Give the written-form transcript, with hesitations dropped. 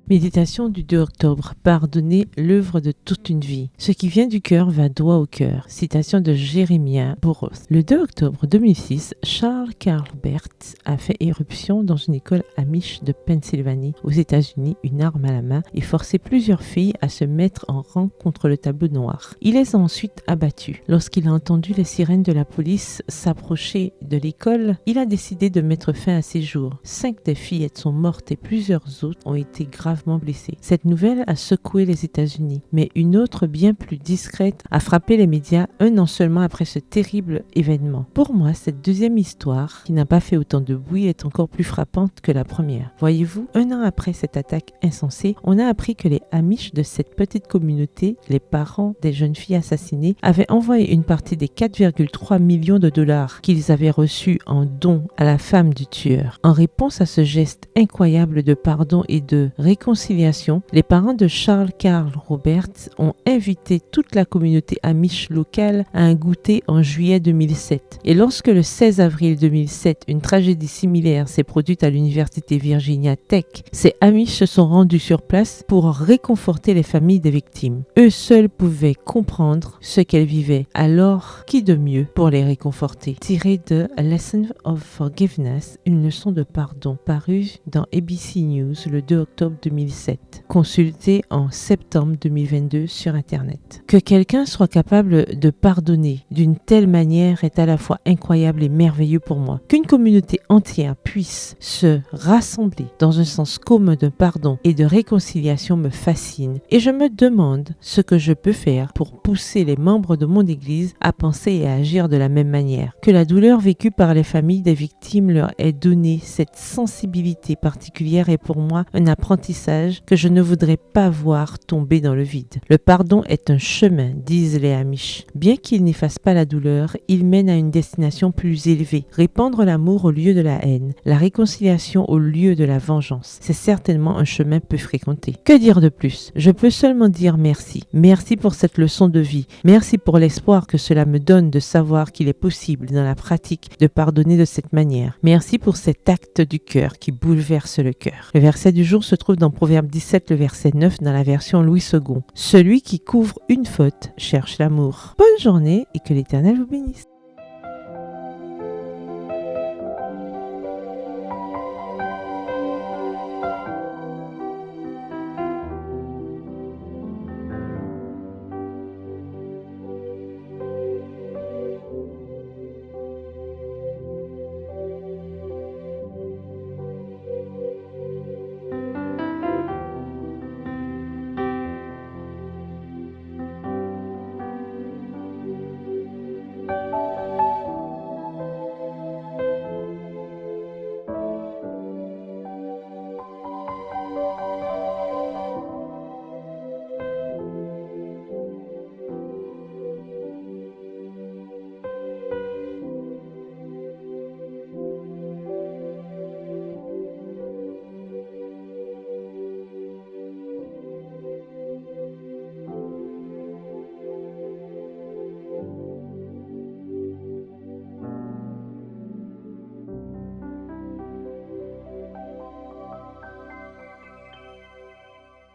Méditation du 2 octobre. Pardonner l'œuvre de toute une vie. Ce qui vient du cœur va droit au cœur. Citation de Jérémia Burroughs. Le 2 octobre 2006, Charles Carl Roberts a fait éruption dans une école amish de Pennsylvanie, aux États-Unis, une arme à la main, et forcé plusieurs filles à se mettre en rang contre le tableau noir. Il les a ensuite abattues. Lorsqu'il a entendu les sirènes de la police s'approcher de l'école, il a décidé de mettre fin à ses jours. 5 des fillettes sont mortes et plusieurs autres ont été gravement blessées. Cette nouvelle a secoué les États-Unis, mais une autre bien plus discrète a frappé les médias un an seulement après ce terrible événement. Pour moi, cette deuxième histoire, qui n'a pas fait autant de bruit, est encore plus frappante que la première. Voyez-vous, un an après cette attaque insensée, on a appris que les Amish de cette petite communauté, les parents des jeunes filles assassinées, avaient envoyé une partie des 4,3 millions de dollars qu'ils avaient reçus en don à la femme du tueur. En réponse à ce geste incroyable de pardon et de réconciliation, les parents de Charles Carl Roberts ont invité toute la communauté amish locale à un goûter en juillet 2007. Et lorsque le 16 avril 2007, une tragédie similaire s'est produite à l'université Virginia Tech, ces amish se sont rendus sur place pour réconforter les familles des victimes. Eux seuls pouvaient comprendre ce qu'elles vivaient, alors qui de mieux pour les réconforter? Tiré de A Lesson of Forgiveness, une leçon de pardon, paru dans ABC News le 2 octobre 2007, consulté en septembre 2022 sur Internet. Que quelqu'un soit capable de pardonner d'une telle manière est à la fois incroyable et merveilleux pour moi. Qu'une communauté entière puisse se rassembler dans un sens commun de pardon et de réconciliation me fascine, et je me demande ce que je peux faire pour pousser les membres de mon église à penser et à agir de la même manière. Que la douleur vécue par les familles des victimes leur ait donné cette sensibilité particulière est pour moi un apprentissage que je ne voudrais pas voir tomber dans le vide. Le pardon est un chemin, disent les Amish. Bien qu'il n'efface pas la douleur, il mène à une destination plus élevée. Répandre l'amour au lieu de la haine, la réconciliation au lieu de la vengeance. C'est certainement un chemin peu fréquenté. Que dire de plus? Je peux seulement dire merci. Merci pour cette leçon de vie. Merci pour l'espoir que cela me donne de savoir qu'il est possible dans la pratique de pardonner de cette manière. Merci pour cet acte du cœur qui bouleverse le cœur. Le verset du jour se trouve dans Proverbe 17, le verset 9 dans la version Louis II. Celui qui couvre une faute cherche l'amour. Bonne journée et que l'Éternel vous bénisse.